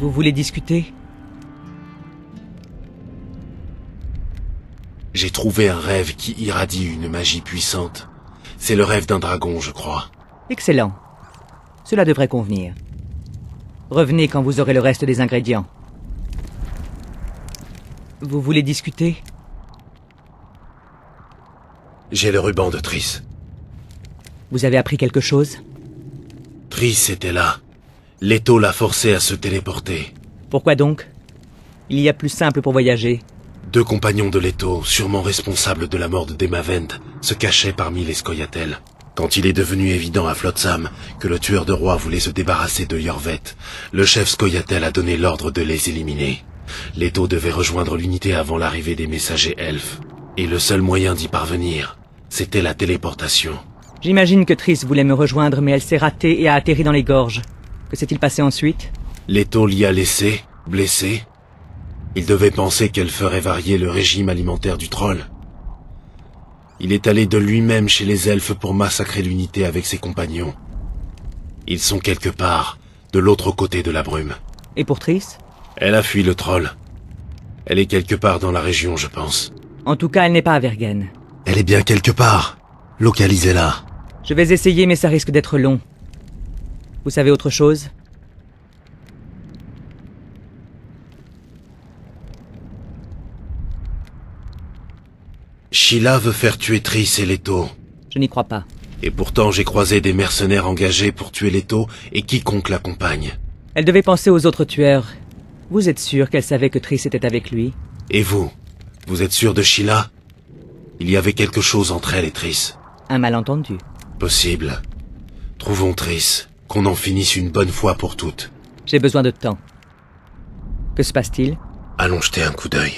Vous voulez discuter? J'ai trouvé un rêve qui irradie une magie puissante. C'est le rêve d'un dragon, je crois. Excellent. Cela devrait convenir. Revenez quand vous aurez le reste des ingrédients. Vous voulez discuter? J'ai le ruban de Triss. Vous avez appris quelque chose? Triss était là. Leto l'a forcé à se téléporter. Pourquoi donc? Il y a plus simple pour voyager. 2 compagnons de Leto, sûrement responsables de la mort de Demavend, se cachaient parmi les Scoia'tael. Quand il est devenu évident à Flotsam que le tueur de rois voulait se débarrasser de Iorveth, le chef Scoia'tael a donné l'ordre de les éliminer. Leto devait rejoindre l'unité avant l'arrivée des messagers elfes. Et le seul moyen d'y parvenir, c'était la téléportation. J'imagine que Triss voulait me rejoindre, mais elle s'est ratée et a atterri dans les gorges. Que s'est-il passé ensuite? Leto l'y a laissé, blessé. Il devait penser qu'elle ferait varier le régime alimentaire du troll. Il est allé de lui-même chez les elfes pour massacrer l'unité avec ses compagnons. Ils sont quelque part, de l'autre côté de la brume. Et pour Triss? Elle a fui le troll. Elle est quelque part dans la région, je pense. En tout cas, elle n'est pas à Vergen. Elle est bien quelque part. Localisez-la. Je vais essayer, mais ça risque d'être long. Vous savez autre chose? Sheila veut faire tuer Triss et Leto. Je n'y crois pas. Et pourtant, j'ai croisé des mercenaires engagés pour tuer Leto et quiconque l'accompagne. Elle devait penser aux autres tueurs. Vous êtes sûr qu'elle savait que Triss était avec lui? Et vous? Vous êtes sûr de Sheila? Il y avait quelque chose entre elle et Triss. Un malentendu. Possible. Trouvons Triss, qu'on en finisse une bonne fois pour toutes. J'ai besoin de temps. Que se passe-t-il? Allons jeter un coup d'œil.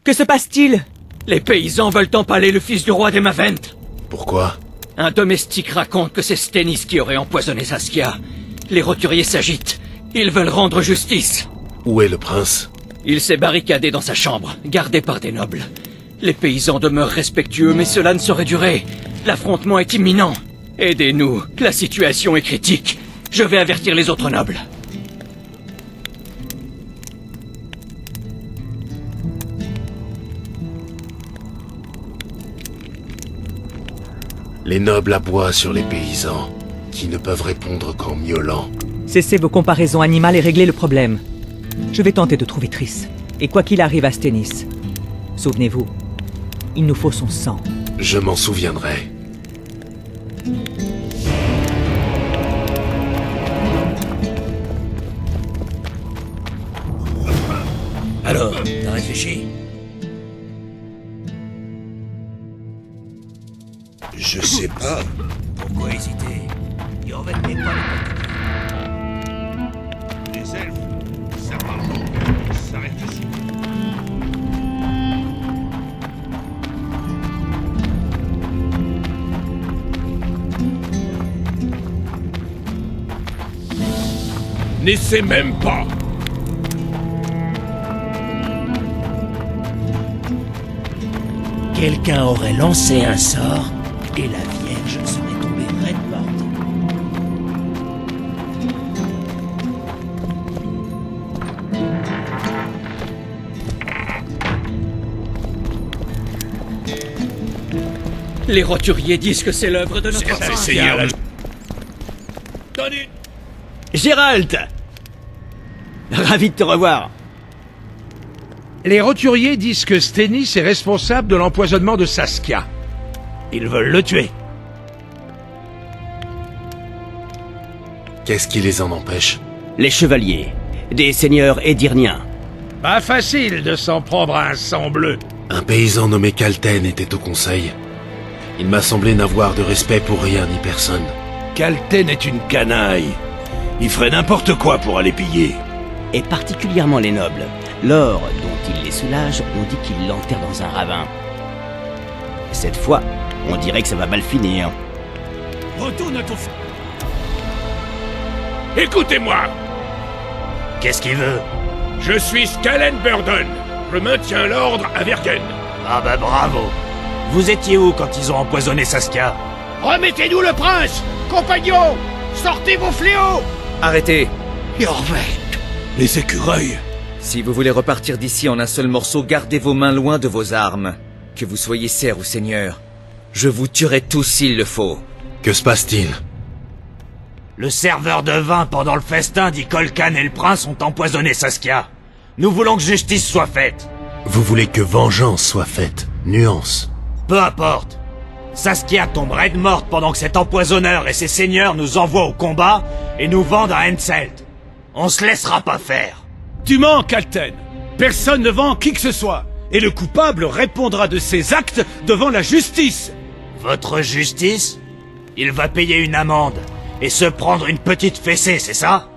Que se passe-t-il? Les paysans veulent empaler le fils du roi d'Emavent. Pourquoi? Un domestique raconte que c'est Stennis qui aurait empoisonné Saskia. Les roturiers s'agitent. Ils veulent rendre justice. Où est le prince? Il s'est barricadé dans sa chambre, gardé par des nobles. Les paysans demeurent respectueux, mais cela ne saurait durer. L'affrontement est imminent. Aidez-nous, la situation est critique. Je vais avertir les autres nobles. Les nobles aboient sur les paysans, qui ne peuvent répondre qu'en miaulant. Cessez vos comparaisons animales et réglez le problème. Je vais tenter de trouver Triss. Et quoi qu'il arrive à Stennis, souvenez-vous, il nous faut son sang. Je m'en souviendrai. Alors, t'as réfléchi? Je sais pas. Pourquoi hésiter? Iorveth n'est pas le Les elfes, ça parle donc. Ça réfléchit. N'essaie même pas. Quelqu'un aurait lancé un sort et la Vierge serait tombée raide morte. Les roturiers disent que c'est l'œuvre de notre C'est père. Seigneur. Donnez. Gérald! Ravi de te revoir. Les roturiers disent que Stennis est responsable de l'empoisonnement de Saskia. Ils veulent le tuer. Qu'est-ce qui les en empêche? Les chevaliers, des seigneurs édirniens. Pas facile de s'en prendre à un sang bleu. Un paysan nommé Kalten était au conseil. Il m'a semblé n'avoir de respect pour rien ni personne. Kalten est une canaille. Il ferait n'importe quoi pour aller piller. Et particulièrement les nobles. L'or dont il les soulage, on dit qu'il l'enterre dans un ravin. Cette fois, on dirait que ça va mal finir. Retourne à ton fils. Écoutez-moi. Qu'est-ce qu'il veut? Je suis Skalen Burden. Je maintiens l'ordre à Vergen. Ah bah bravo! Vous étiez où quand ils ont empoisonné Saskia? Remettez-nous le prince! Compagnons! Sortez vos fléaux! Arrêtez! Yorvet! Les écureuils. Si vous voulez repartir d'ici en un seul morceau, gardez vos mains loin de vos armes. Que vous soyez serf ou seigneur. Je vous tuerai tous s'il le faut. Que se passe-t-il? Le serveur de vin pendant le festin dit qu'Olcan et le prince ont empoisonné Saskia. Nous voulons que justice soit faite. Vous voulez que vengeance soit faite. Nuance. Peu importe. Saskia tombe raide morte pendant que cet empoisonneur et ses seigneurs nous envoient au combat et nous vendent à Henselt. On se laissera pas faire. Tu mens, Kalten. Personne ne vend qui que ce soit. Et le coupable répondra de ses actes devant la justice. Votre justice? Il va payer une amende et se prendre une petite fessée, c'est ça?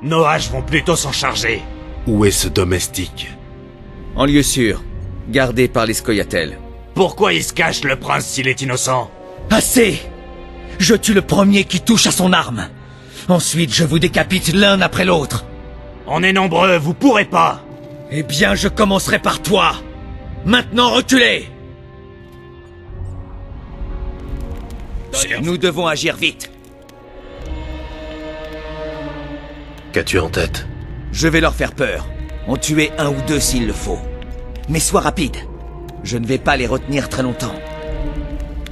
Nos haches vont plutôt s'en charger. Où est ce domestique? En lieu sûr, gardé par les Scoia'tael. Pourquoi il se cache, le prince, s'il est innocent? Assez! Je tue le premier qui touche à son arme. Ensuite, je vous décapite l'un après l'autre. On est nombreux, vous pourrez pas. Eh bien, je commencerai par toi. Maintenant, reculez! Nous devons agir vite. Qu'as-tu en tête? Je vais leur faire peur. En tuer un ou deux s'il le faut. Mais sois rapide. Je ne vais pas les retenir très longtemps.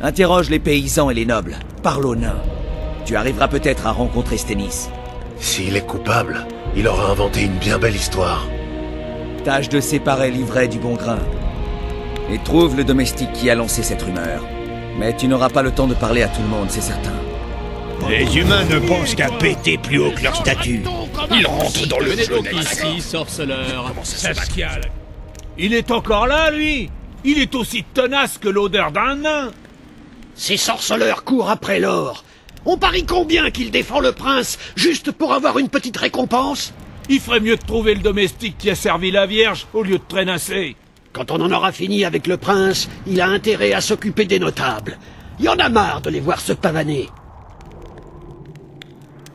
Interroge les paysans et les nobles. Parle aux nains. Tu arriveras peut-être à rencontrer Stennis. S'il est coupable, il aura inventé une bien belle histoire. Tâche de séparer l'ivraie du bon grain. Et trouve le domestique qui a lancé cette rumeur. Mais tu n'auras pas le temps de parler à tout le monde, c'est certain. Les humains ne pensent qu'à péter plus haut que leur statut. Ils rentrent dans le Venez jeu donc ici, sorceleur. Saskia, il est encore là, lui? Il est aussi tenace que l'odeur d'un nain. Ces sorceleurs courent après l'or. On parie combien qu'il défend le prince, juste pour avoir une petite récompense? Il ferait mieux de trouver le domestique qui a servi la Vierge au lieu de traînasser. Quand on en aura fini avec le prince, il a intérêt à s'occuper des notables. Il y en a marre de les voir se pavaner.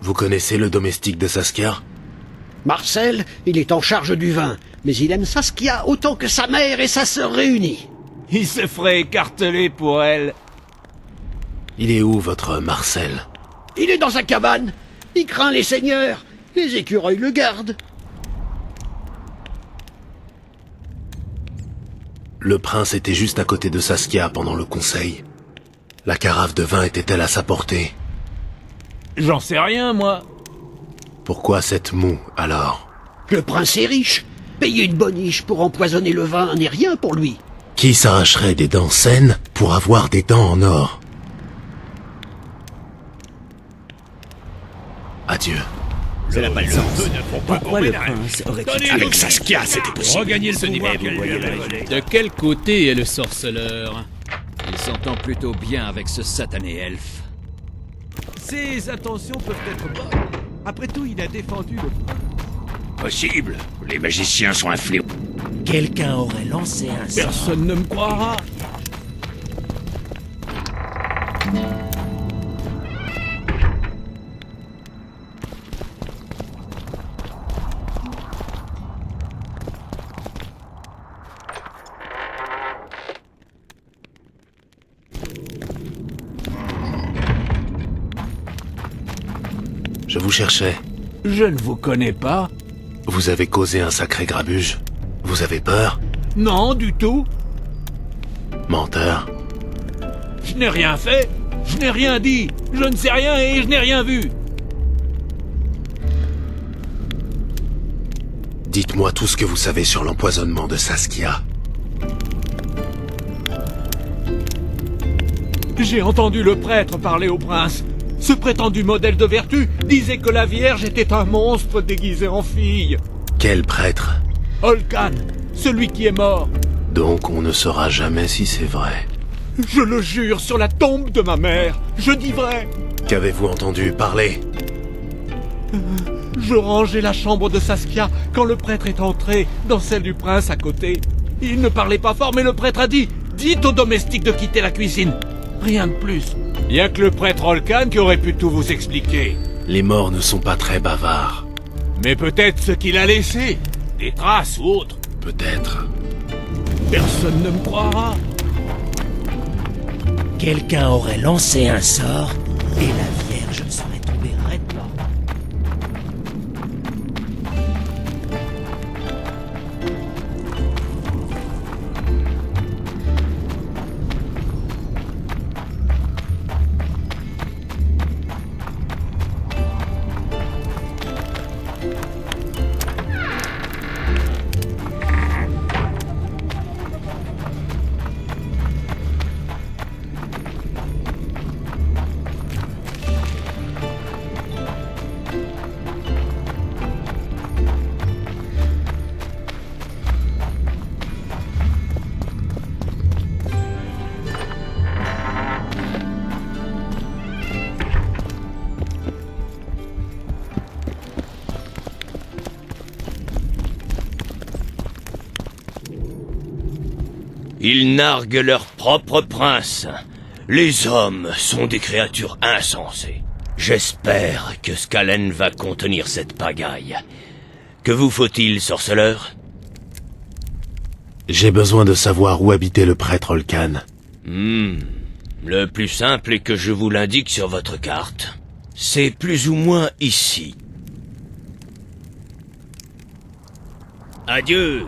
Vous connaissez le domestique de Saskia? Marcel, il est en charge du vin, mais il aime Saskia autant que sa mère et sa sœur réunies. Il se ferait écarteler pour elle. Il est où, votre Marcel? Il est dans sa cabane. Il craint les seigneurs. Les écureuils le gardent. Le prince était juste à côté de Saskia pendant le conseil. La carafe de vin était-elle à sa portée? J'en sais rien, moi. Pourquoi cette moue, alors? Le prince est riche. Payer une boniche pour empoisonner le vin n'est rien pour lui. Qui s'arracherait des dents saines pour avoir des dents en or? Adieu. Cela n'a pas de sens. Pourquoi le prince aurait-il... Avec Saskia, c'était possible. Regagner ce niveau. De quel côté est le sorceleur? Il s'entend plutôt bien avec ce satané elfe. Ses intentions peuvent être bonnes. Après tout, il a défendu le prince. Possible. Les magiciens sont un fléau. Quelqu'un aurait lancé un sort. Personne ne me croira. Je vous cherchais. Je ne vous connais pas. Vous avez causé un sacré grabuge. Vous avez peur? Non, du tout. Menteur. Je n'ai rien fait. Je n'ai rien dit. Je ne sais rien et je n'ai rien vu. Dites-moi tout ce que vous savez sur l'empoisonnement de Saskia. J'ai entendu le prêtre parler au prince. Ce prétendu modèle de vertu disait que la Vierge était un monstre déguisé en fille. Quel prêtre? Olcan, celui qui est mort. Donc on ne saura jamais si c'est vrai. Je le jure sur la tombe de ma mère. Je dis vrai. Qu'avez-vous entendu parler? Je rangeais la chambre de Saskia quand le prêtre est entré dans celle du prince à côté. Il ne parlait pas fort, mais le prêtre a dit « Dites au domestique de quitter la cuisine ». Rien de plus. Il n'y a que le prêtre Olcan qui aurait pu tout vous expliquer. Les morts ne sont pas très bavards. Mais peut-être ce qu'il a laissé. Des traces ou autre. Peut-être. Personne ne me croira. Quelqu'un aurait lancé un sort et la Vierge serait tombée raide morte. Ils narguent leur propre prince. Les hommes sont des créatures insensées. J'espère que Skalen va contenir cette pagaille. Que vous faut-il, sorceleur? J'ai besoin de savoir où habitait le prêtre Olcan. Le plus simple est que je vous l'indique sur votre carte. C'est plus ou moins ici. Adieu.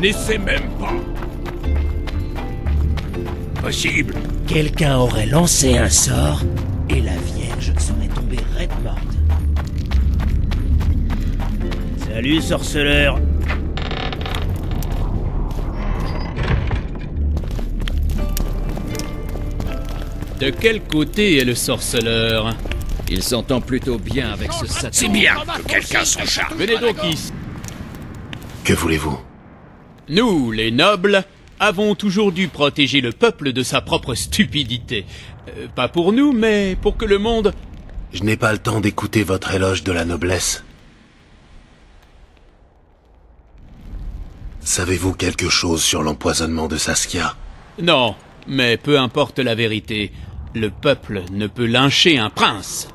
N'essaie même pas. Possible. Quelqu'un aurait lancé un sort et la Vierge serait tombée raide morte. Salut, sorceleur. De quel côté est le sorceleur? Il s'entend plutôt bien avec ce satan. C'est bien que quelqu'un s'en charge. Venez donc ici. Que voulez-vous? Nous, les nobles, avons toujours dû protéger le peuple de sa propre stupidité. Pas pour nous, mais pour que le monde... Je n'ai pas le temps d'écouter votre éloge de la noblesse. Savez-vous quelque chose sur l'empoisonnement de Saskia? Non, mais peu importe la vérité, le peuple ne peut lyncher un prince.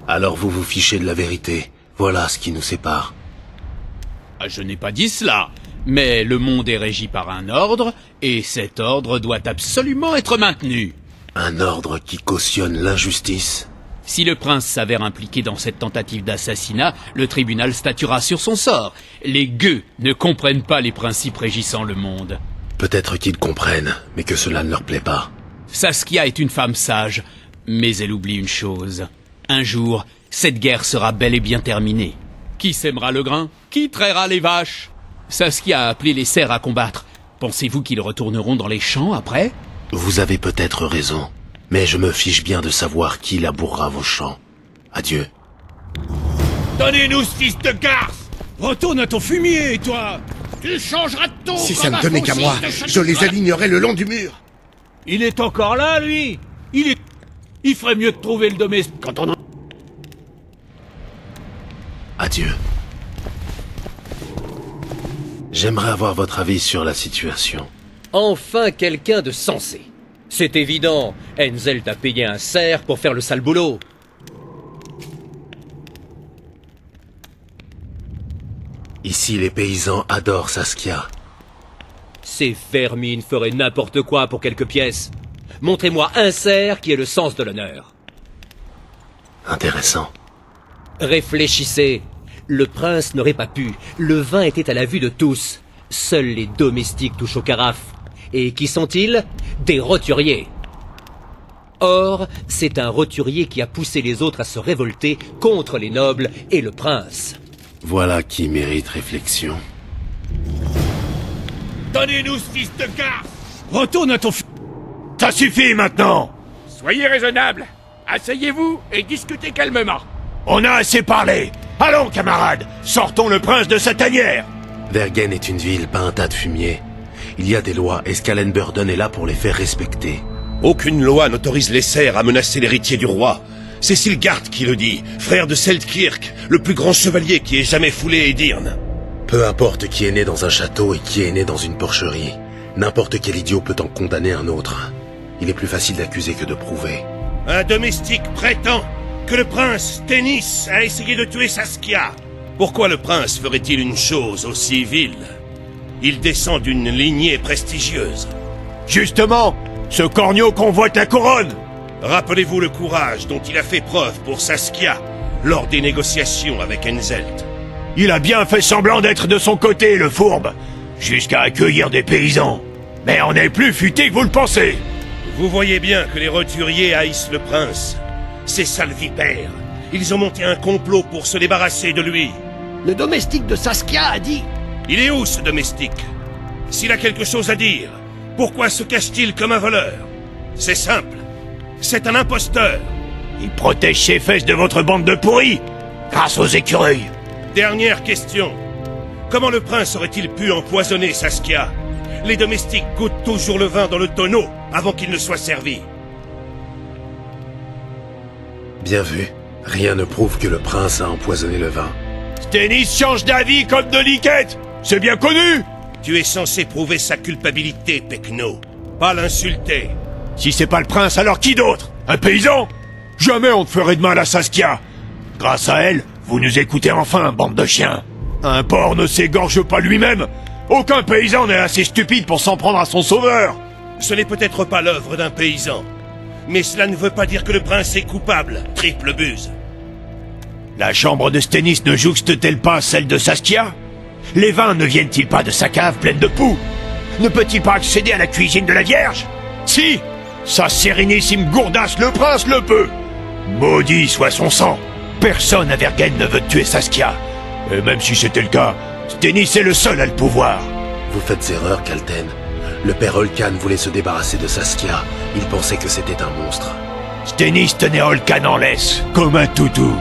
Alors vous vous fichez de la vérité. Voilà ce qui nous sépare. Ah, je n'ai pas dit cela, mais le monde est régi par un ordre, et cet ordre doit absolument être maintenu. Un ordre qui cautionne l'injustice? Si le prince s'avère impliqué dans cette tentative d'assassinat, le tribunal statuera sur son sort. Les gueux ne comprennent pas les principes régissant le monde. Peut-être qu'ils comprennent, mais que cela ne leur plaît pas. Saskia est une femme sage, mais elle oublie une chose. Un jour, cette guerre sera bel et bien terminée. Qui sèmera le grain? Qui traira les vaches? Saskia a appelé les serfs à combattre. Pensez-vous qu'ils retourneront dans les champs après? Vous avez peut-être raison, mais je me fiche bien de savoir qui labourera vos champs. Adieu. Donnez-nous ce fils de garce! Retourne à ton fumier, toi! Tu changeras de ton. Si ça ne tenait qu'à moi, je les alignerais le long du mur. Il est encore là, lui! Il ferait mieux de trouver le domestique. Quand on en... Adieu. J'aimerais avoir votre avis sur la situation. Enfin quelqu'un de sensé. C'est évident, Henselt a payé un cerf pour faire le sale boulot. Ici, les paysans adorent Saskia. Ces vermines feraient n'importe quoi pour quelques pièces. Montrez-moi un cerf qui ait le sens de l'honneur. Intéressant. Réfléchissez. Le prince n'aurait pas pu. Le vin était à la vue de tous. Seuls les domestiques touchent aux carafes. Et qui sont-ils? Des roturiers. Or, c'est un roturier qui a poussé les autres à se révolter contre les nobles et le prince. Voilà qui mérite réflexion. Donnez-nous ce fils de garce! Retourne à ton Ça suffit maintenant! Soyez raisonnable. Asseyez-vous et discutez calmement. On a assez parlé! Allons, camarades, sortons le prince de sa tanière! Vergen est une ville, pas un tas de fumier. Il y a des lois et Skalenburden est là pour les faire respecter. Aucune loi n'autorise les serfs à menacer l'héritier du roi. C'est Silgard qui le dit, frère de Seltkirk, le plus grand chevalier qui ait jamais foulé Edirne. Peu importe qui est né dans un château et qui est né dans une porcherie. N'importe quel idiot peut en condamner un autre. Il est plus facile d'accuser que de prouver. Un domestique prétend que le prince Stennis a essayé de tuer Saskia. Pourquoi le prince ferait-il une chose aussi vile? Il descend d'une lignée prestigieuse. Justement, ce corneau convoite la couronne! Rappelez-vous le courage dont il a fait preuve pour Saskia lors des négociations avec Henselt. Il a bien fait semblant d'être de son côté, le fourbe, jusqu'à accueillir des paysans. Mais on est plus futé que vous le pensez. Vous voyez bien que les roturiers haïssent le prince. Ces sales vipères, ils ont monté un complot pour se débarrasser de lui. Le domestique de Saskia a dit... Il est où, ce domestique? S'il a quelque chose à dire, pourquoi se cache-t-il comme un voleur? C'est simple. C'est un imposteur. Il protège ses fesses de votre bande de pourris, grâce aux écureuils. Dernière question. Comment le prince aurait-il pu empoisonner Saskia? Les domestiques goûtent toujours le vin dans le tonneau avant qu'il ne soit servi. Bien vu. Rien ne prouve que le prince a empoisonné le vin. Stennis change d'avis comme de liquette. C'est bien connu. Tu es censé prouver sa culpabilité, Pecno. Pas l'insulter. Si c'est pas le prince, alors qui d'autre? Un paysan? Jamais on ne ferait de mal à Saskia. Grâce à elle, vous nous écoutez enfin, bande de chiens. Un porc ne s'égorge pas lui-même. Aucun paysan n'est assez stupide pour s'en prendre à son sauveur. Ce n'est peut-être pas l'œuvre d'un paysan. Mais cela ne veut pas dire que le prince est coupable, triple buse. La chambre de Stennis ne jouxte-t-elle pas celle de Saskia? Les vins ne viennent-ils pas de sa cave pleine de poux? Ne peut-il pas accéder à la cuisine de la Vierge? Si! Sa sérénissime gourdasse, le prince, le peut! Maudit soit son sang! Personne à Vergen ne veut tuer Saskia. Et même si c'était le cas, Stennis est le seul à le pouvoir. Vous faites erreur, Kalten. Le père Holkan voulait se débarrasser de Saskia. Il pensait que c'était un monstre. Stennis tenait Holkan en laisse, comme un toutou.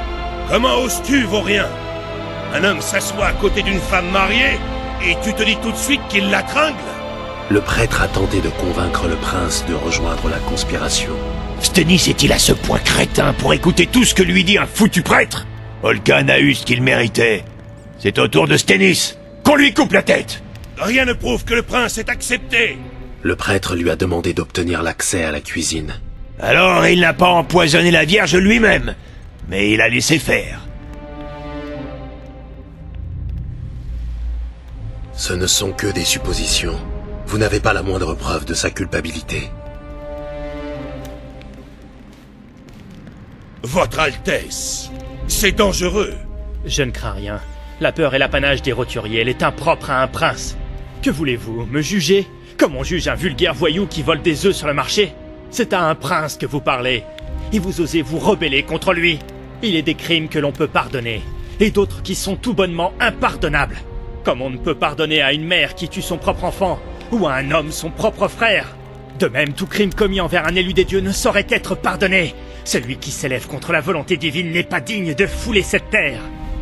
Comment oses-tu, vaurien? Un homme s'assoit à côté d'une femme mariée et tu te dis tout de suite qu'il la tringle? Le prêtre a tenté de convaincre le prince de rejoindre la conspiration. Stennis est-il à ce point crétin pour écouter tout ce que lui dit un foutu prêtre? Holkan a eu ce qu'il méritait. C'est au tour de Stennis. Qu'on lui coupe la tête! Rien ne prouve que le prince ait accepté. Le prêtre lui a demandé d'obtenir l'accès à la cuisine. Alors il n'a pas empoisonné la Vierge lui-même, mais il a laissé faire. Ce ne sont que des suppositions. Vous n'avez pas la moindre preuve de sa culpabilité. Votre Altesse, c'est dangereux. Je ne crains rien. La peur est l'apanage des roturiers, elle est impropre à un prince. Que voulez-vous, me juger comme on juge un vulgaire voyou qui vole des œufs sur le marché? C'est à un prince que vous parlez, et vous osez vous rebeller contre lui. Il est des crimes que l'on peut pardonner, et d'autres qui sont tout bonnement impardonnables. Comme on ne peut pardonner à une mère qui tue son propre enfant, ou à un homme son propre frère. De même, tout crime commis envers un élu des dieux ne saurait être pardonné. Celui qui s'élève contre la volonté divine n'est pas digne de fouler cette terre.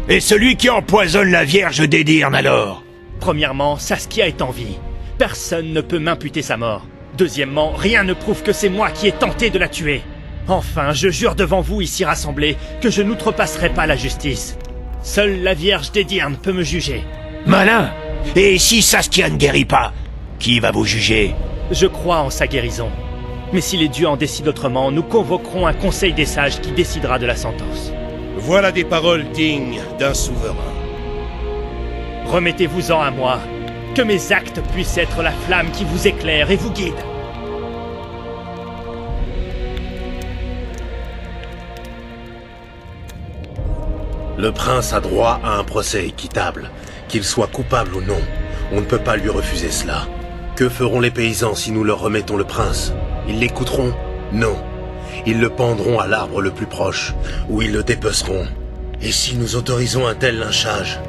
Et celui qui empoisonne la Vierge d'Edirne alors? Premièrement, Saskia est en vie. Personne ne peut m'imputer sa mort. Deuxièmement, rien ne prouve que c'est moi qui ai tenté de la tuer. Enfin, je jure devant vous ici rassemblés que je n'outrepasserai pas la justice. Seule la Vierge d'Edirne peut me juger. Malin! Et si Saskia ne guérit pas, qui va vous juger? Je crois en sa guérison. Mais si les dieux en décident autrement, nous convoquerons un conseil des sages qui décidera de la sentence. Voilà des paroles dignes d'un souverain. Remettez-vous-en à moi. Que mes actes puissent être la flamme qui vous éclaire et vous guide. Le prince a droit à un procès équitable. Qu'il soit coupable ou non, on ne peut pas lui refuser cela. Que feront les paysans si nous leur remettons le prince? Ils l'écouteront? Non. Ils le pendront à l'arbre le plus proche, ou ils le dépeceront. Et si nous autorisons un tel lynchage?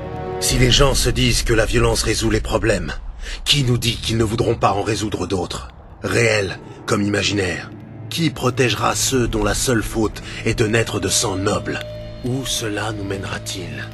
Si les gens se disent que la violence résout les problèmes, qui nous dit qu'ils ne voudront pas en résoudre d'autres? Réels comme imaginaires. Qui protégera ceux dont la seule faute est de naître de sang noble? Où cela nous mènera-t-il?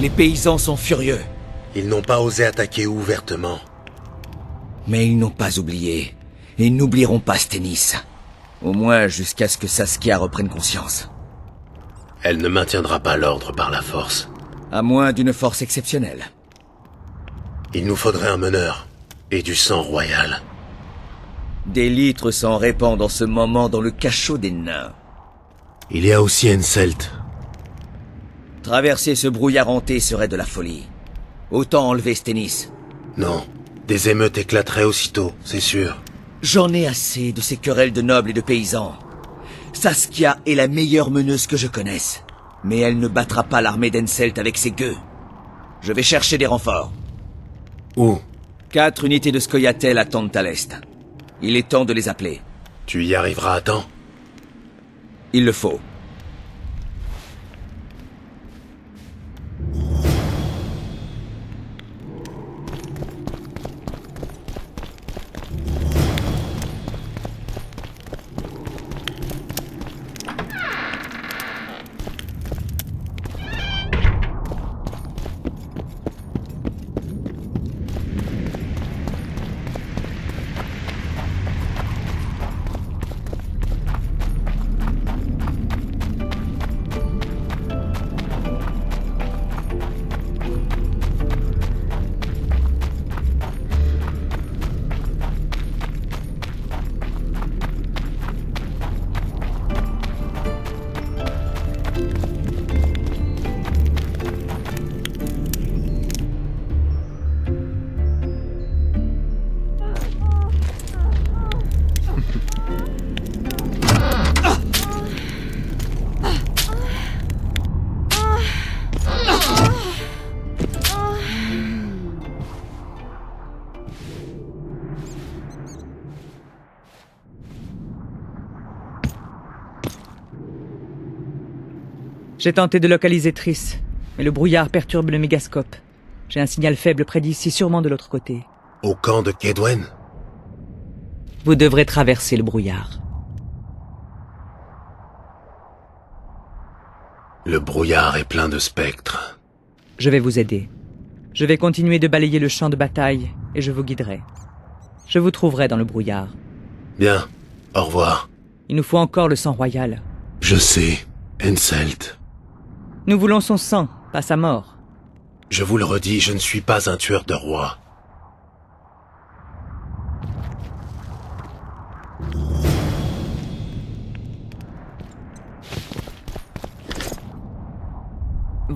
Les paysans sont furieux. Ils n'ont pas osé attaquer ouvertement. Mais ils n'ont pas oublié. Et ils n'oublieront pas Stennis. Au moins jusqu'à ce que Saskia reprenne conscience. Elle ne maintiendra pas l'ordre par la force. À moins d'une force exceptionnelle. Il nous faudrait un meneur. Et du sang royal. Des litres s'en répandent en ce moment dans le cachot des nains. Il y a aussi Henselt. Traverser ce brouillard hanté serait de la folie. Autant enlever Stennis. Non. Des émeutes éclateraient aussitôt, c'est sûr. J'en ai assez de ces querelles de nobles et de paysans. Saskia est la meilleure meneuse que je connaisse. Mais elle ne battra pas l'armée d'Henselt avec ses gueux. Je vais chercher des renforts. Où? 4 unités de Scoia'tael attendent à l'est. Il est temps de les appeler. Tu y arriveras à temps? Il le faut. J'ai tenté de localiser Triss, mais le brouillard perturbe le mégascope. J'ai un signal faible près d'ici, sûrement de l'autre côté. Au camp de Kaedwen? Vous devrez traverser le brouillard. Le brouillard est plein de spectres. Je vais vous aider. Je vais continuer de balayer le champ de bataille, et je vous guiderai. Je vous trouverai dans le brouillard. Bien. Au revoir. Il nous faut encore le sang royal. Je sais. Henselt. Nous voulons son sang, pas sa mort. Je vous le redis, je ne suis pas un tueur de rois.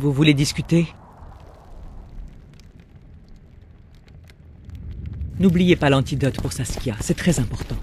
Vous voulez discuter? N'oubliez pas l'antidote pour Saskia, c'est très important.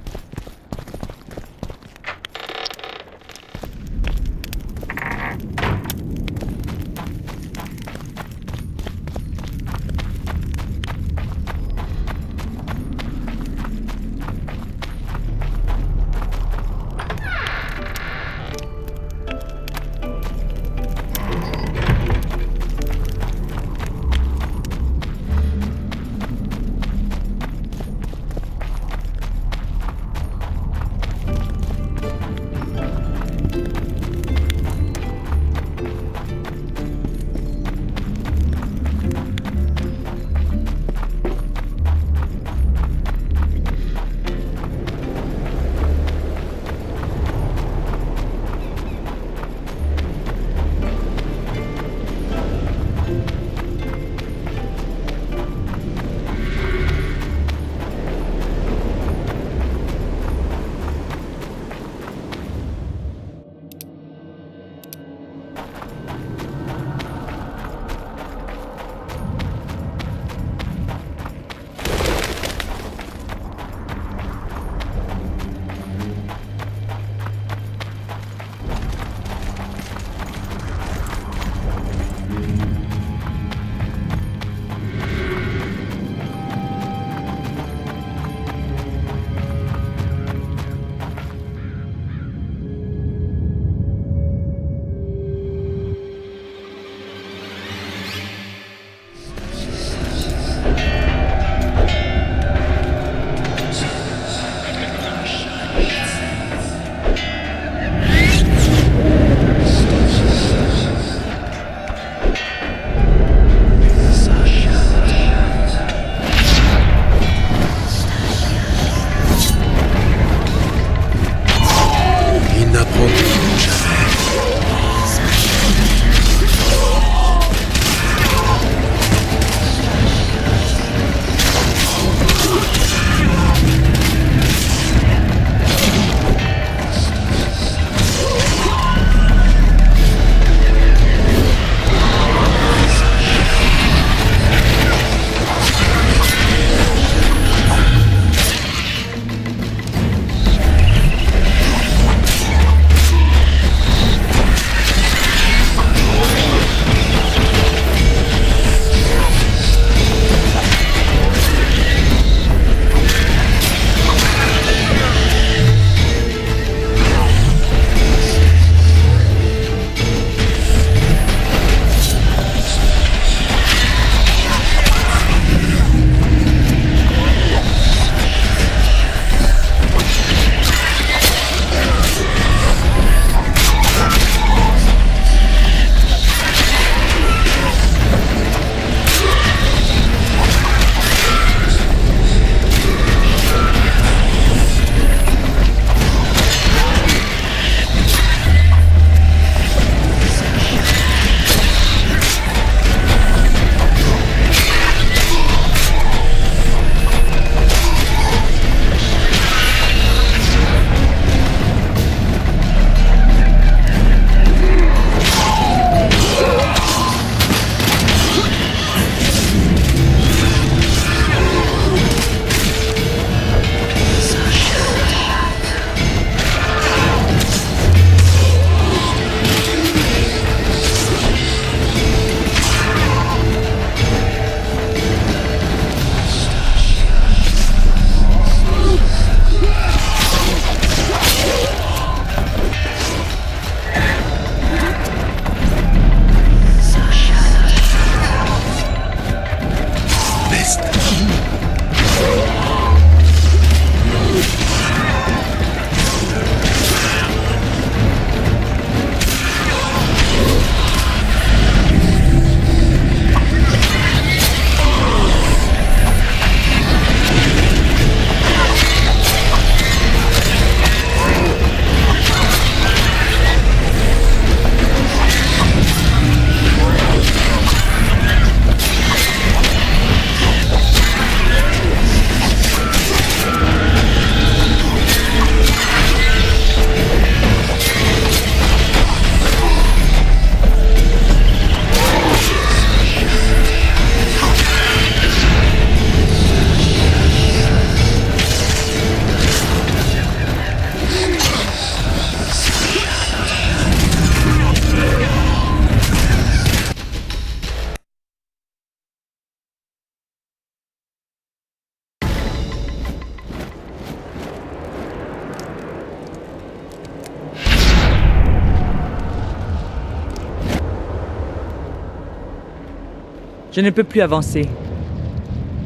Je ne peux plus avancer.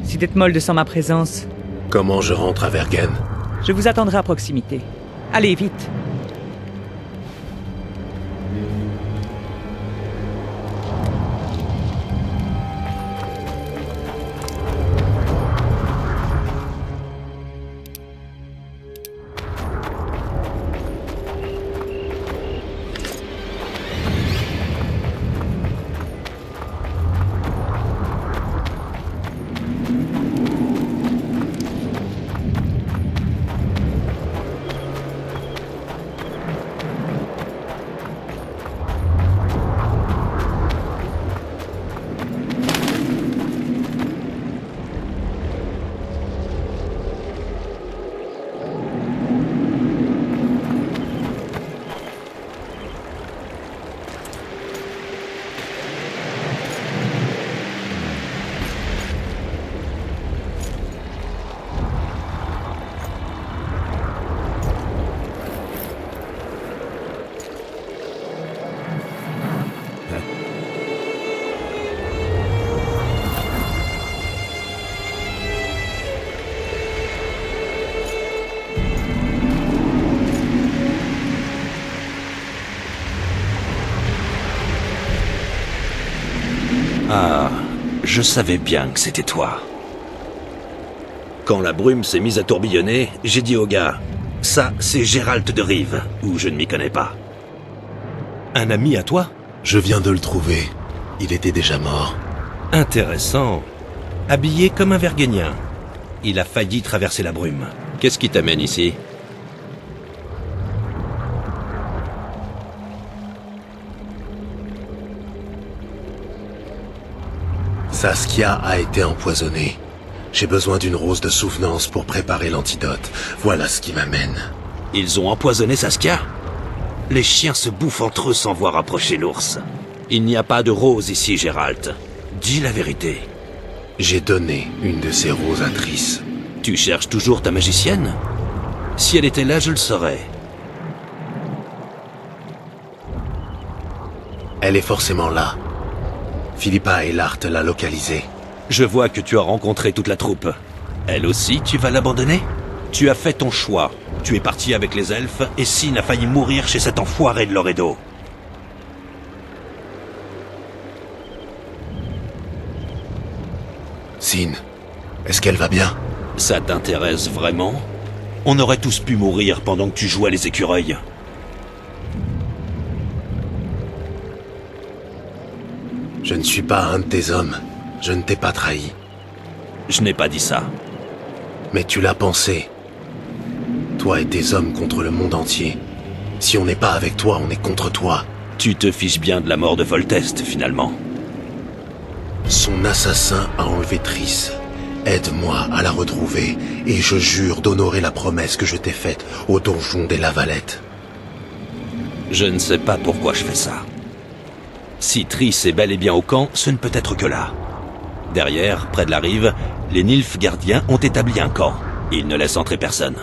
Si Detmold sent ma présence, Comment je rentre à Vergen? je vous attendrai à proximité. Allez, vite. Ah, je savais bien que c'était toi. Quand la brume s'est mise à tourbillonner, j'ai dit au gars, ça, c'est Gérald de Rive, ou je ne m'y connais pas. Un ami à toi? Je viens de le trouver. Il était déjà mort. Intéressant. Habillé comme un Vergenien. Il a failli traverser la brume. Qu'est-ce qui t'amène ici? Saskia a été empoisonnée. J'ai besoin d'une rose de souvenance pour préparer l'antidote. Voilà ce qui m'amène. Ils ont empoisonné Saskia? Les chiens se bouffent entre eux sans voir approcher l'ours. Il n'y a pas de rose ici, Gérald. Dis la vérité. J'ai donné une de ces roses à Triss. Tu cherches toujours ta magicienne? Si elle était là, je le saurais. Elle est forcément là. Philippa Eilhart l'a localisée. Je vois que tu as rencontré toute la troupe. Elle aussi, tu vas l'abandonner? Tu as fait ton choix. Tu es parti avec les elfes, et Sin a failli mourir chez cet enfoiré de Loredo. Sin, est-ce qu'elle va bien? Ça t'intéresse vraiment? On aurait tous pu mourir pendant que tu jouais les écureuils. Je ne suis pas un de tes hommes. Je ne t'ai pas trahi. Je n'ai pas dit ça. Mais tu l'as pensé. Toi et tes hommes contre le monde entier. Si on n'est pas avec toi, on est contre toi. Tu te fiches bien de la mort de Foltest, finalement. Son assassin a enlevé Triss. Aide-moi à la retrouver, et je jure d'honorer la promesse que je t'ai faite au donjon des Lavalettes. Je ne sais pas pourquoi je fais ça. Si Triss est bel et bien au camp, ce ne peut être que là. Derrière, près de la rive, les Nilfgaardiens ont établi un camp. Ils ne laissent entrer personne.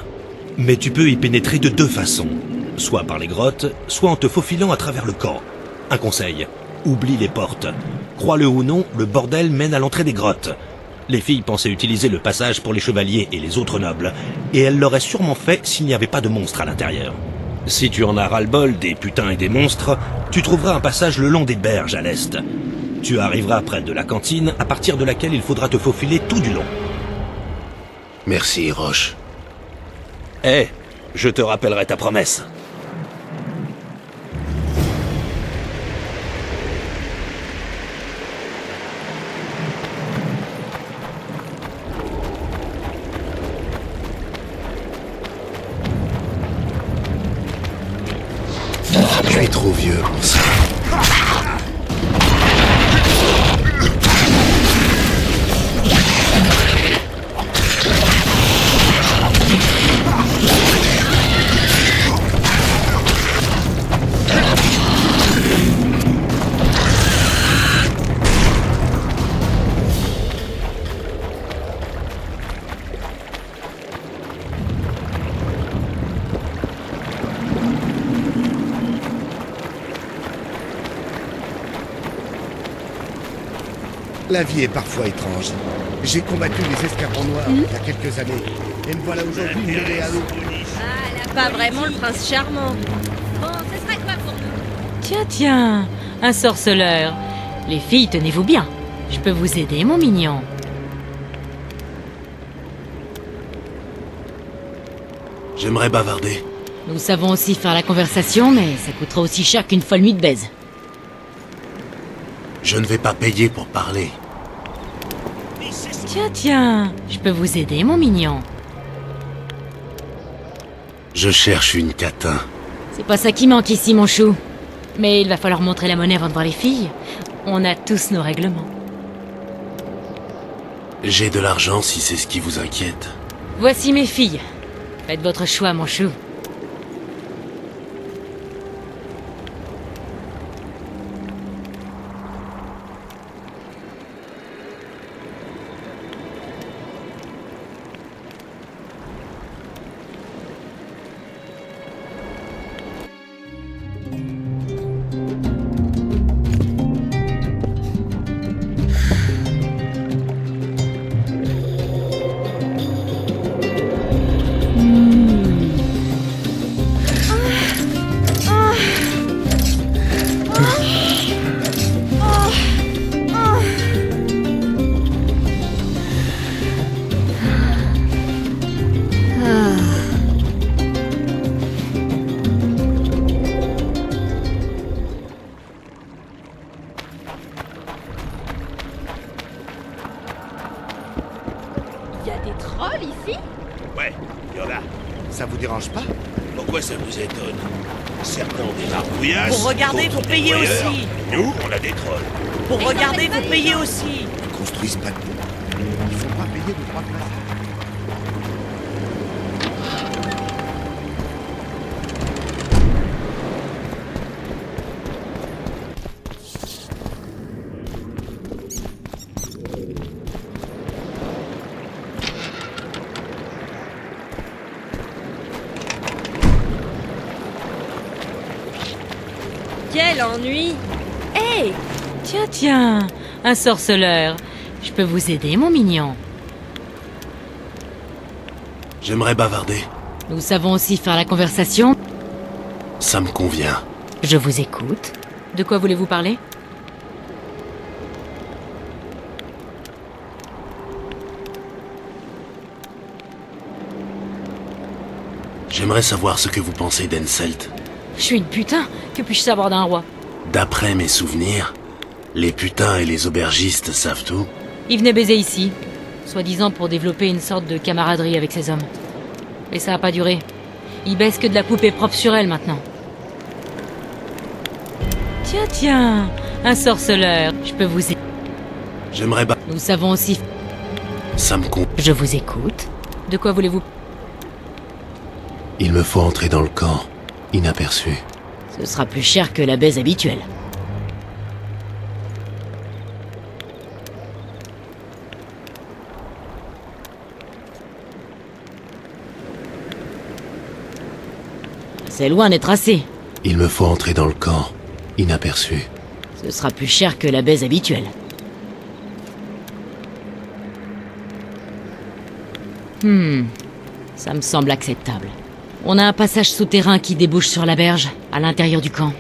Mais tu peux y pénétrer de deux façons. Soit par les grottes, soit en te faufilant à travers le camp. Un conseil, oublie les portes. Crois-le ou non, le bordel mène à l'entrée des grottes. Les filles pensaient utiliser le passage pour les chevaliers et les autres nobles, et elles l'auraient sûrement fait s'il n'y avait pas de monstres à l'intérieur. Si tu en as ras-le-bol des putains et des monstres, tu trouveras un passage le long des berges à l'est. Tu arriveras près de la cantine, à partir de laquelle il faudra te faufiler tout du long. Merci, Roche. Eh, je te rappellerai ta promesse. Tu es trop vieux pour ça. La vie est parfois étrange. J'ai combattu les escadrons noirs il y a quelques années. Et me voilà aujourd'hui mêlé à eux. Ah, elle a pas vraiment le prince charmant. Bon, ce serait quoi pour nous? Tiens, tiens, un sorceleur. Les filles, tenez-vous bien. Je peux vous aider, mon mignon. J'aimerais bavarder. Nous savons aussi faire la conversation, mais ça coûtera aussi cher qu'une folle nuit de baise. Je ne vais pas payer pour parler. Tiens, tiens, je peux vous aider, mon mignon. Je cherche une catin. C'est pas ça qui manque ici, mon chou. Mais il va falloir montrer la monnaie avant de voir les filles. On a tous nos règlements. J'ai de l'argent si c'est ce qui vous inquiète. Voici mes filles. Faites votre choix, mon chou. Y a des trolls ici? Ouais, y en a. Ça vous dérange pas? Pourquoi ça vous étonne? Certains ont des barbouillasses. Pour regarder, d'autres faut des payer voyeurs. aussi. Nous, on a des trolls. Pour regarder, vous payez aussi. Ils construisent pas de pont. Il faut pas payer de droits de passage. Quel ennui! Hé! Tiens, tiens, un sorceleur. Je peux vous aider, mon mignon. J'aimerais bavarder. Nous savons aussi faire la conversation. Ça me convient. Je vous écoute. De quoi voulez-vous parler? J'aimerais savoir ce que vous pensez d'Henselt. Je suis une putain. Que puis-je savoir d'un roi? D'après mes souvenirs, les putains et les aubergistes savent tout. Il venait baiser ici, soi-disant pour développer une sorte de camaraderie avec ses hommes. Mais ça a pas duré. Il baisse que de la poupée propre sur elle maintenant. Tiens, tiens, un sorceleur. Je peux vous aider. J'aimerais Nous savons aussi... Ça me con... Je vous écoute. De quoi voulez-vous... Il me faut entrer dans le camp, inaperçu. Ce sera plus cher que la baise habituelle. C'est loin d'être assez. Il me faut entrer dans le camp, inaperçu. Ce sera plus cher que la baise habituelle. Ça me semble acceptable. On a un passage souterrain qui débouche sur la berge, à l'intérieur du camp.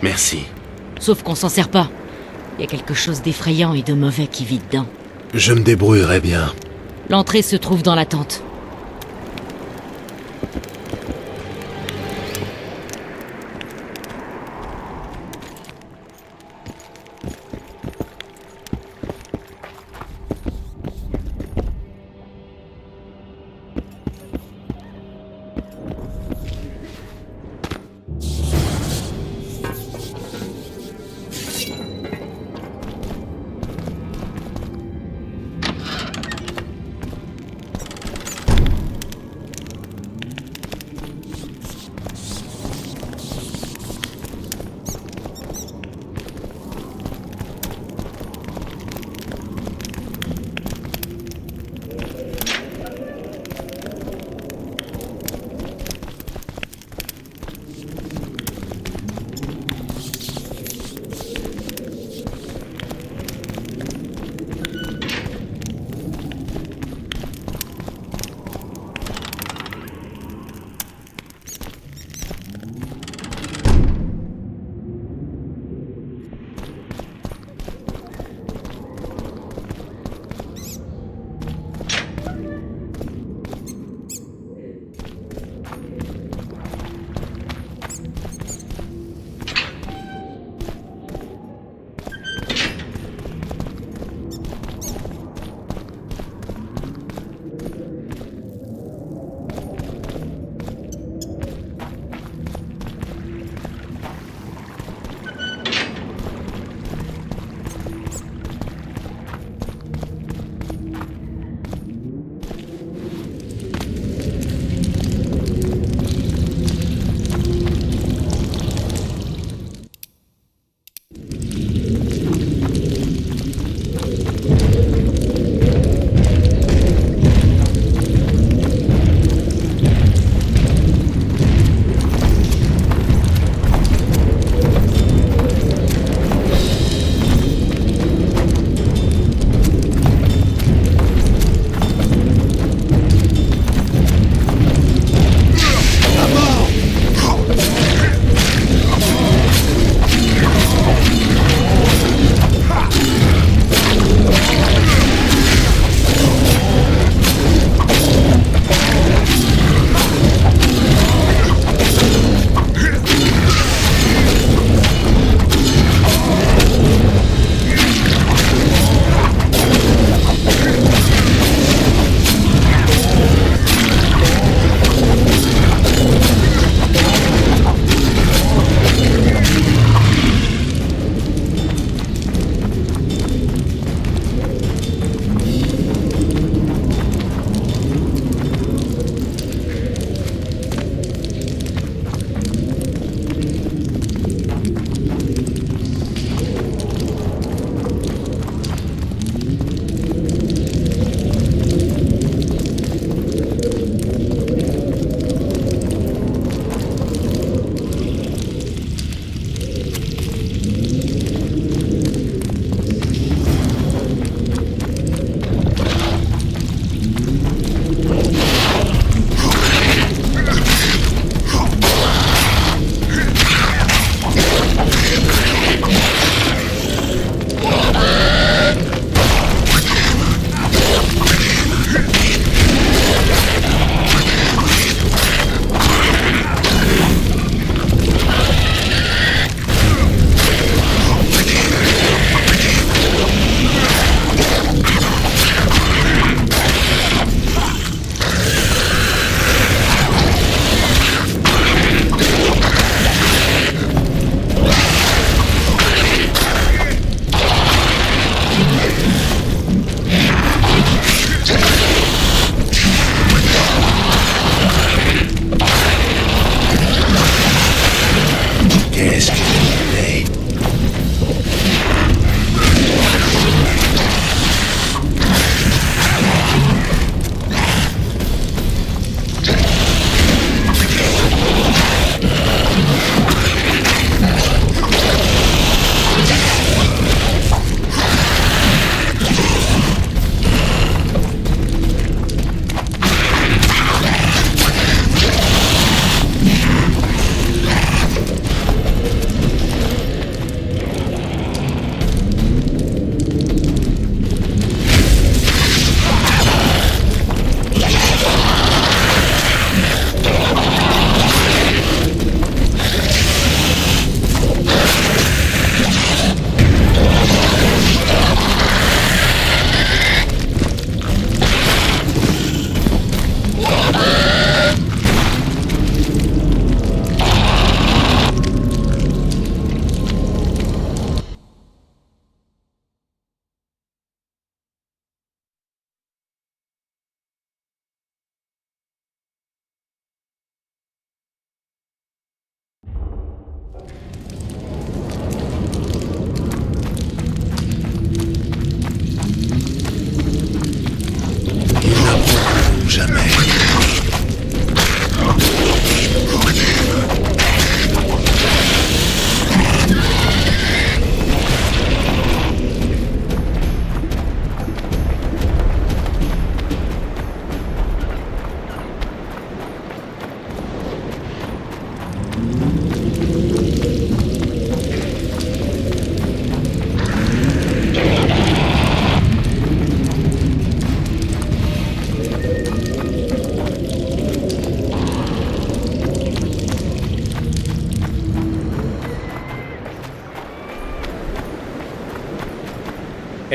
Merci. Sauf qu'on s'en sert pas. Il y a quelque chose d'effrayant et de mauvais qui vit dedans. Je me débrouillerai bien. L'entrée se trouve dans la tente.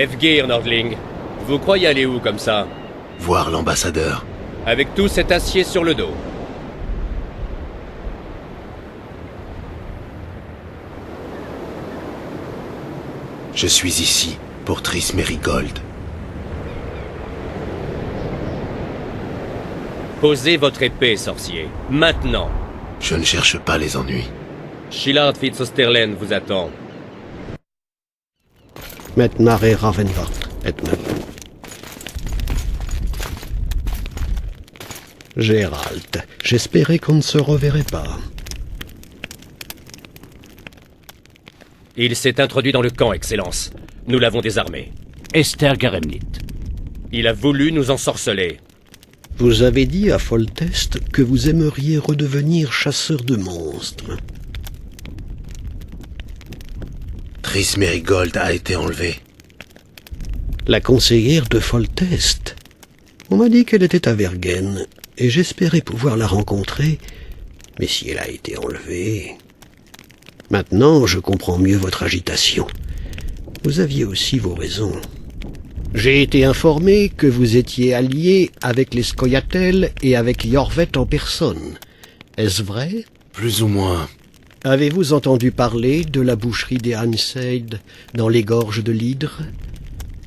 Evgir, Nordling. Vous croyez aller où comme ça? Voir l'ambassadeur. Avec tout cet acier sur le dos. Je suis ici pour Triss Merigold. Posez votre épée, sorcier. Maintenant. Je ne cherche pas les ennuis. Shillard Fitz-Osterlen vous attend. Metmar et Ravenvart, Edmund. Gérald, j'espérais qu'on ne se reverrait pas. Il s'est introduit dans le camp, Excellence. Nous l'avons désarmé. Esther Garemnit. Il a voulu nous ensorceler. Vous avez dit à Foltest que vous aimeriez redevenir chasseur de monstres. Triss Merigold a été enlevée. La conseillère de Foltest. On m'a dit qu'elle était à Vergen, et j'espérais pouvoir la rencontrer, mais si elle a été enlevée... Maintenant, je comprends mieux votre agitation. Vous aviez aussi vos raisons. J'ai été informé que vous étiez allié avec les Scoia'tael et avec Iorveth en personne. Est-ce vrai? Plus ou moins. Avez-vous entendu parler de la boucherie des Hanseid dans les gorges de l'Hydre?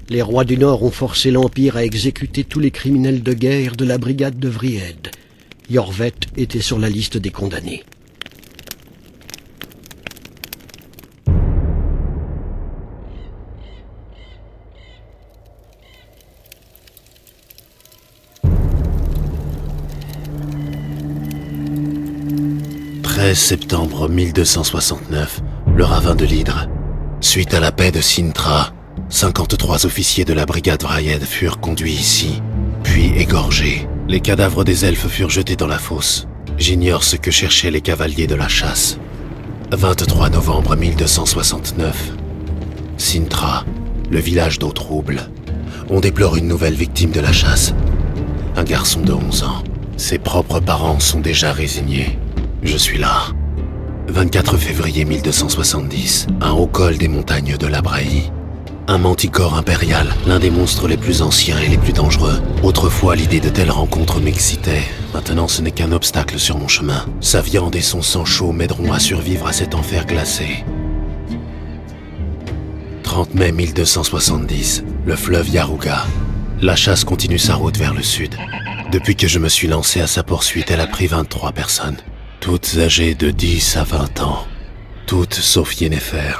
Les rois du Nord ont forcé l'Empire à exécuter tous les criminels de guerre de la brigade de Vried. Iorveth était sur la liste des condamnés. « 13 septembre 1269, le ravin de l'Hydre. Suite à la paix de Sintra, 53 officiers de la brigade Vried furent conduits ici, puis égorgés. Les cadavres des elfes furent jetés dans la fosse. J'ignore ce que cherchaient les cavaliers de la chasse. 23 novembre 1269. Sintra, le village d'eau trouble. On déplore une nouvelle victime de la chasse. Un garçon de 11 ans. Ses propres parents sont déjà résignés. Je suis là. 24 février 1270, un haut col des montagnes de l'Abraï. Un manticore impérial, l'un des monstres les plus anciens et les plus dangereux. Autrefois, l'idée de telles rencontres m'excitait. Maintenant, ce n'est qu'un obstacle sur mon chemin. Sa viande et son sang chaud m'aideront à survivre à cet enfer glacé. 30 mai 1270, le fleuve Yaruga. La chasse continue sa route vers le sud. Depuis que je me suis lancé à sa poursuite, elle a pris 23 personnes. Toutes âgées de 10 à 20 ans. Toutes sauf Yennefer.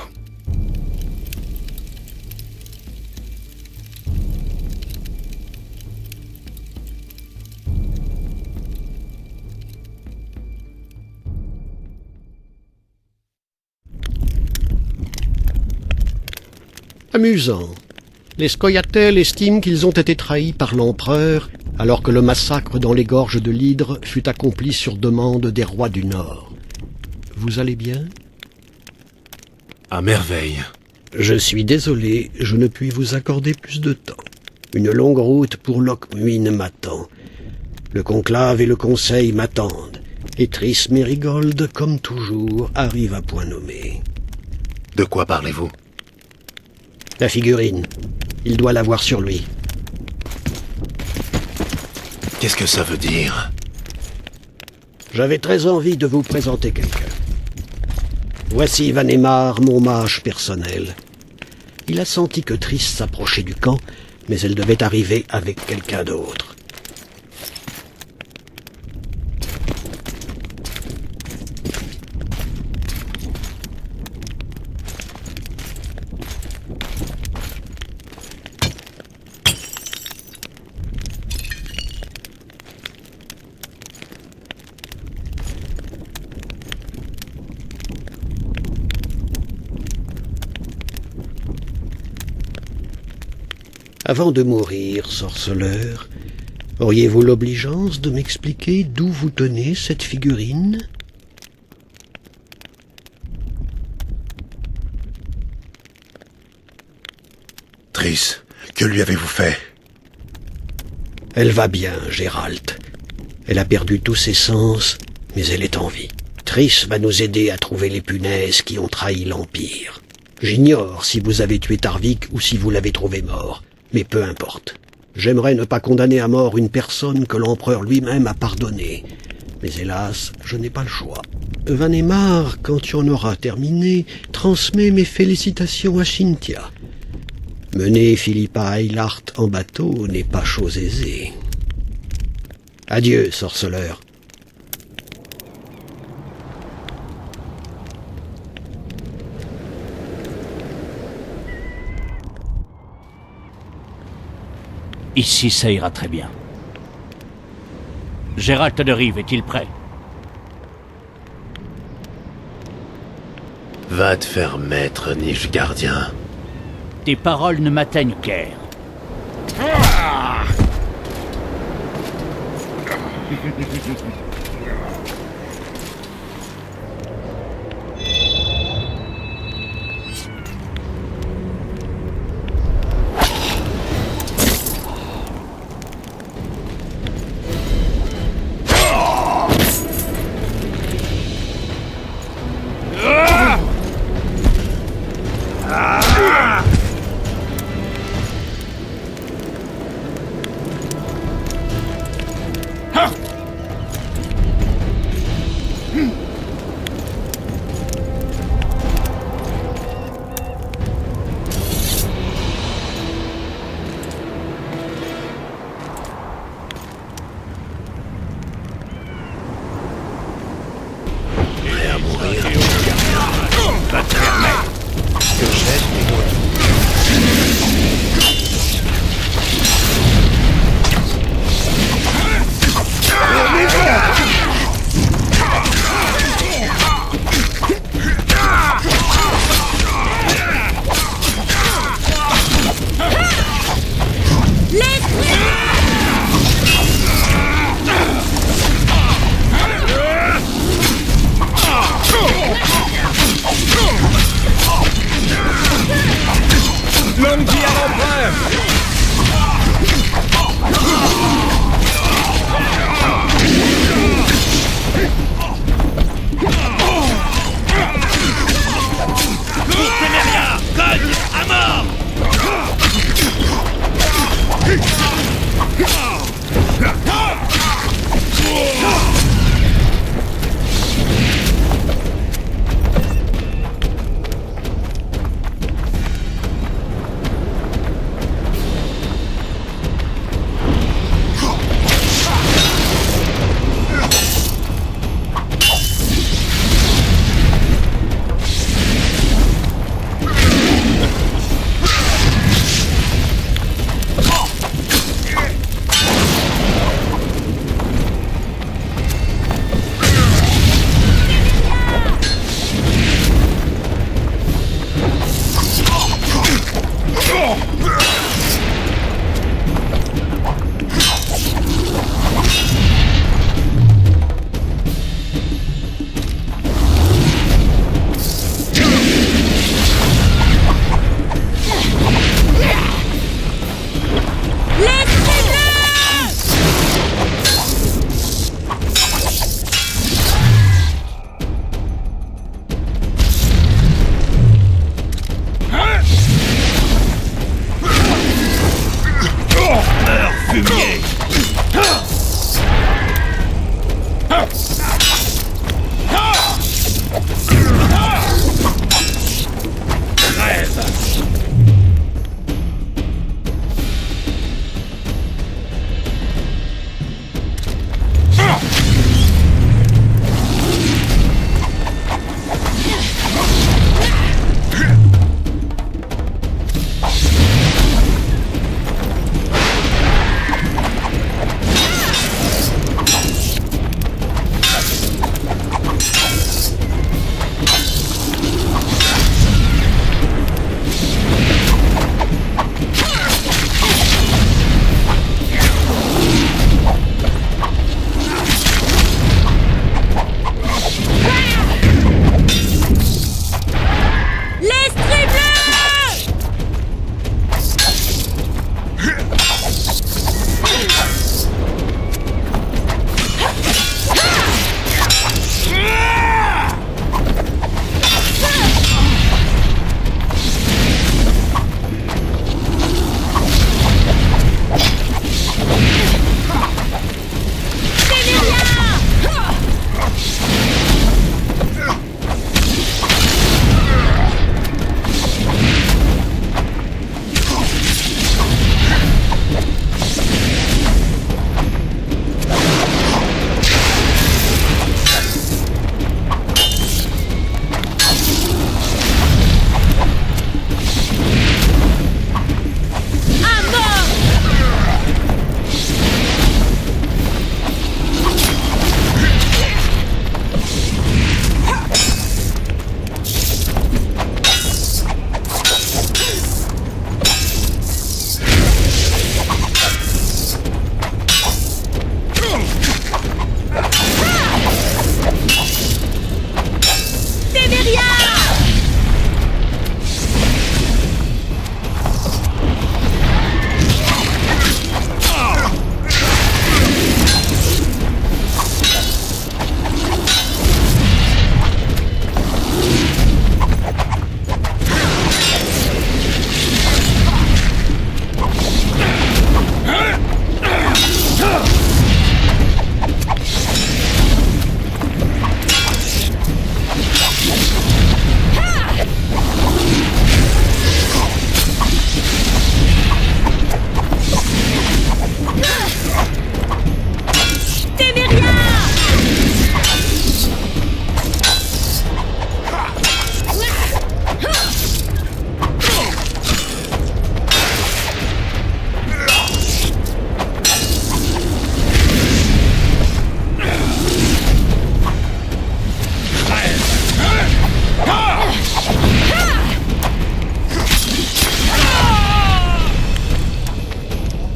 Amusant. Les Scoia'tael estiment qu'ils ont été trahis par l'empereur, alors que le massacre dans les gorges de l'Hydre fut accompli sur demande des rois du Nord. Vous allez bien? À merveille. Je suis désolé, je ne puis vous accorder plus de temps. Une longue route pour Lochmuin m'attend. Le conclave et le conseil m'attendent. Et Triss Merigold, comme toujours, arrive à point nommé. De quoi parlez-vous? La figurine. Il doit l'avoir sur lui. Qu'est-ce que ça veut dire? J'avais très envie de vous présenter quelqu'un. Voici Vanemar, mon mage personnel. Il a senti que Triss s'approchait du camp, mais elle devait arriver avec quelqu'un d'autre. Avant de mourir, sorceleur, auriez-vous l'obligeance de m'expliquer d'où vous tenez cette figurine? Triss, que lui avez-vous fait? Elle va bien, Gérald. Elle a perdu tous ses sens, mais elle est en vie. Triss va nous aider à trouver les punaises qui ont trahi l'Empire. J'ignore si vous avez tué Tarvik ou si vous l'avez trouvé mort, mais peu importe. J'aimerais ne pas condamner à mort une personne que l'empereur lui-même a pardonnée. Mais hélas, je n'ai pas le choix. Vanemar, quand tu en auras terminé, transmets mes félicitations à Cynthia. Mener Philippa Eilhart en bateau n'est pas chose aisée. Adieu, sorceleur. Ici, ça ira très bien. Gérald de Rive est-il prêt? Va te faire mettre, Nilfgaardien. Tes paroles ne m'atteignent guère.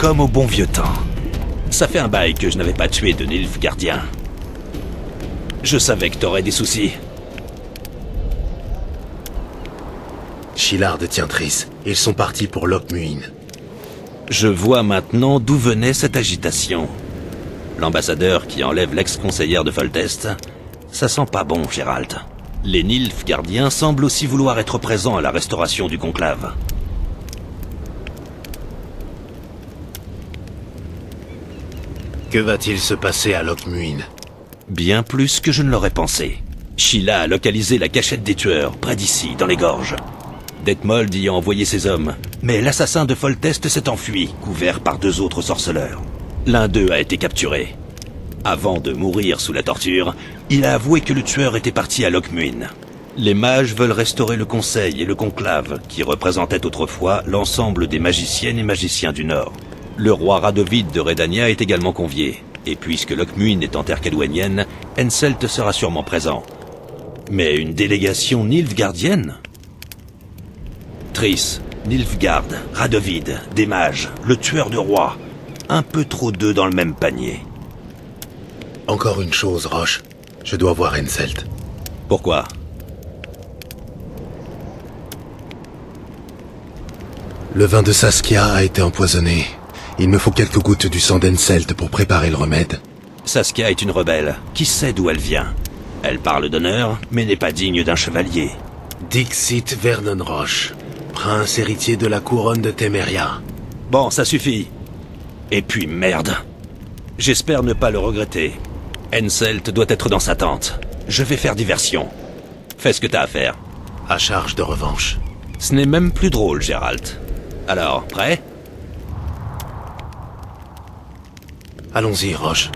Comme au bon vieux temps. Ça fait un bail que je n'avais pas tué de Nilfgaardien. Je savais que t'aurais des soucis. Shillard tient Triss. Ils sont partis pour Lochmuin. Je vois maintenant d'où venait cette agitation. L'ambassadeur qui enlève l'ex-conseillère de Foltest, ça sent pas bon, Geralt. Les Nilfgaardiens semblent aussi vouloir être présents à la restauration du conclave. Que va-t-il se passer à Lochmuin? Bien plus que je ne l'aurais pensé. Sheila a localisé la cachette des tueurs, près d'ici, dans les gorges. Detmold y a envoyé ses hommes, mais l'assassin de Foltest s'est enfui, couvert par 2 autres sorceleurs. L'un d'eux a été capturé. Avant de mourir sous la torture, il a avoué que le tueur était parti à Lochmuin. Les mages veulent restaurer le Conseil et le Conclave, qui représentaient autrefois l'ensemble des magiciennes et magiciens du Nord. Le roi Radovid de Redania est également convié, et puisque Lochmuin est en terre caledonienne, Henselt sera sûrement présent. Mais une délégation nilfgaardienne? Triss, Nilfgaard, Radovid, des mages, le tueur de rois. Un peu trop d'œufs dans le même panier. Encore une chose, Roche. Je dois voir Henselt. Pourquoi? Le vin de Saskia a été empoisonné. Il me faut quelques gouttes du sang d'Henselt pour préparer le remède. Saskia est une rebelle. Qui sait d'où elle vient? Elle parle d'honneur, mais n'est pas digne d'un chevalier. Dixit Vernon Roche, prince héritier de la couronne de Temeria. Bon, ça suffit. Et puis merde. J'espère ne pas le regretter. Henselt doit être dans sa tente. Je vais faire diversion. Fais ce que t'as à faire. À charge de revanche. Ce n'est même plus drôle, Geralt. Alors, prêt? Allons-y, Roche.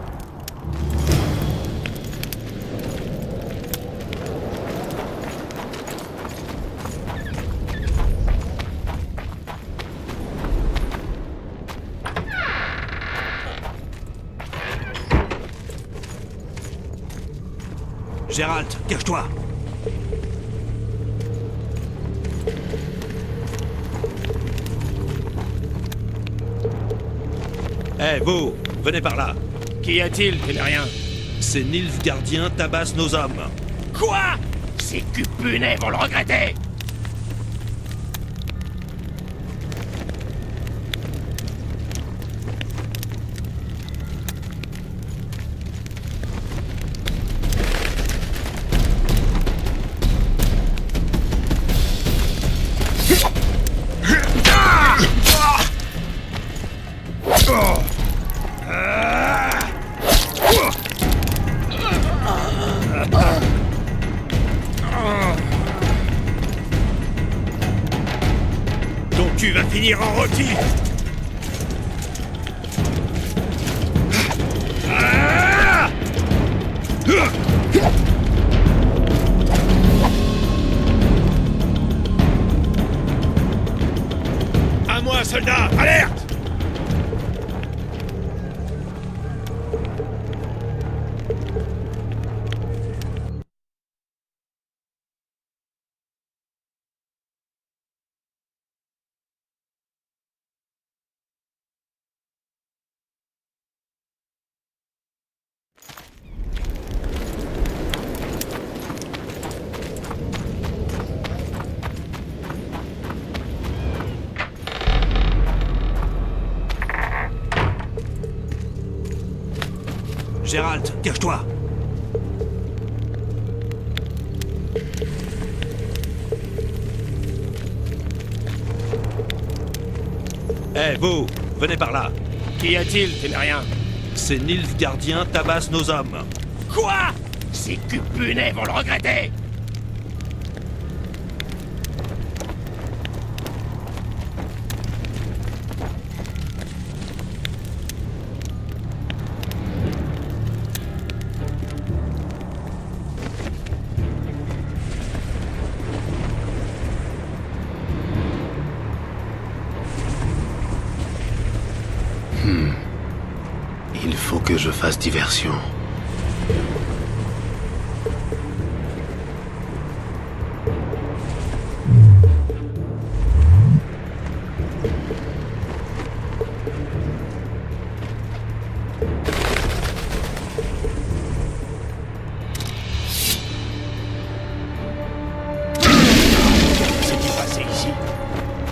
Geralt, cache-toi! Eh, vous, venez par là. Qu'y a-t-il, Témérien? Ces Nilfgaardiens tabassent nos hommes. Quoi? Ces cupunets vont le regretter! Donc tu vas finir en rôti. À moi, soldat, alerte! Geralt, cache-toi! Eh, vous, venez par là. Qu'y a-t-il, Témérien? Ces Nilfgaardiens tabassent nos hommes. Quoi? Ces cupunets vont le regretter! Il faut que je fasse diversion. S'est-il passé ici?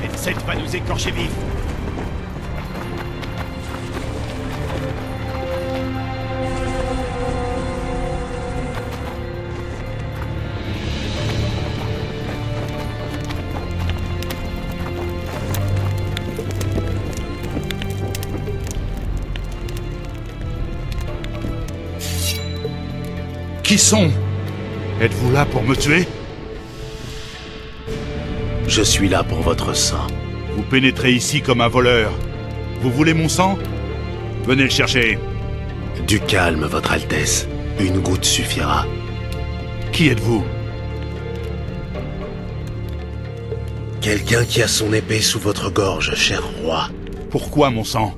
N7 va nous écorcher vifs. Qui sont? Êtes-vous là pour me tuer? Je suis là pour votre sang. Vous pénétrez ici comme un voleur. Vous voulez mon sang? Venez le chercher. Du calme, Votre Altesse. Une goutte suffira. Qui êtes-vous? Quelqu'un qui a son épée sous votre gorge, cher roi. Pourquoi mon sang?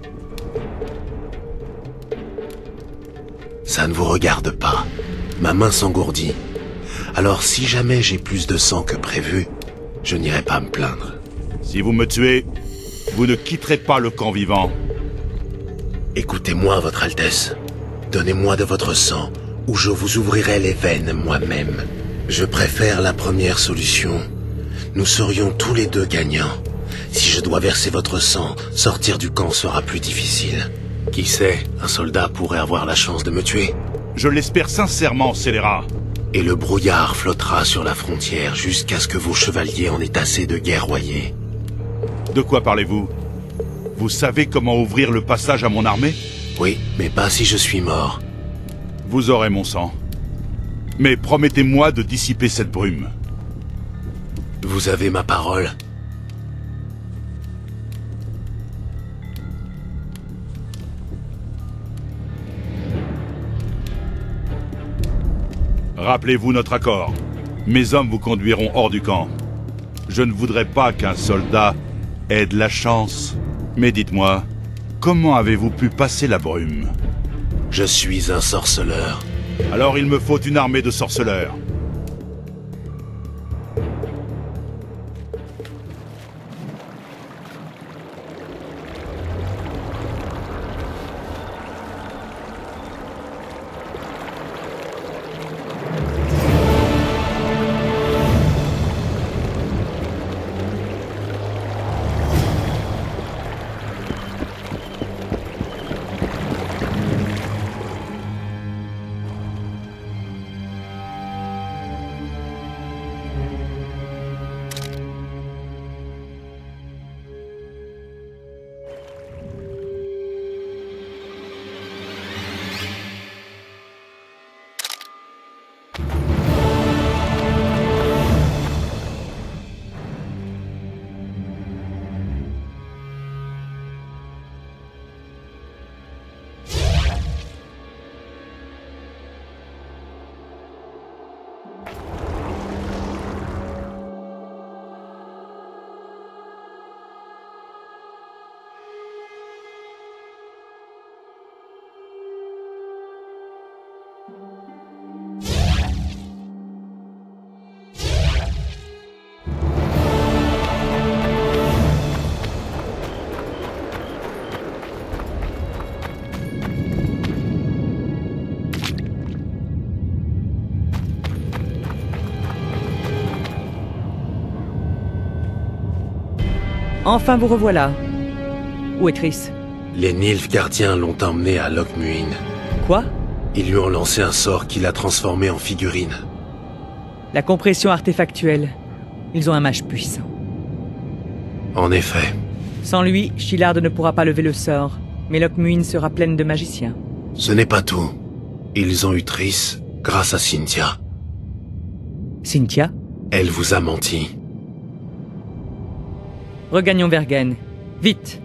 Ça ne vous regarde pas. Ma main s'engourdit. Alors si jamais j'ai plus de sang que prévu, je n'irai pas me plaindre. Si vous me tuez, vous ne quitterez pas le camp vivant. Écoutez-moi, Votre Altesse. Donnez-moi de votre sang, ou je vous ouvrirai les veines moi-même. Je préfère la première solution. Nous serions tous les deux gagnants. Si je dois verser votre sang, sortir du camp sera plus difficile. Qui sait, un soldat pourrait avoir la chance de me tuer. Je l'espère sincèrement, scélérat. Et le brouillard flottera sur la frontière jusqu'à ce que vos chevaliers en aient assez de guerroyer. De quoi parlez-vous? Vous savez comment ouvrir le passage à mon armée? Oui, mais pas si je suis mort. Vous aurez mon sang. Mais promettez-moi de dissiper cette brume. Vous avez ma parole. Rappelez-vous notre accord. Mes hommes vous conduiront hors du camp. Je ne voudrais pas qu'un soldat ait de la chance. Mais dites-moi, comment avez-vous pu passer la brume? Je suis un sorceleur. Alors il me faut une armée de sorceleurs. Enfin vous revoilà. Où est Triss? Les Nilfgaardiens l'ont emmené à Lochmuin. Quoi? Ils lui ont lancé un sort qui l'a transformé en figurine. La compression artefactuelle. Ils ont un mage puissant. En effet. Sans lui, Shillard ne pourra pas lever le sort, mais Lochmuin sera pleine de magiciens. Ce n'est pas tout. Ils ont eu Triss grâce à Cynthia. Cynthia? Elle vous a menti. Regagnons Vergen. Vite!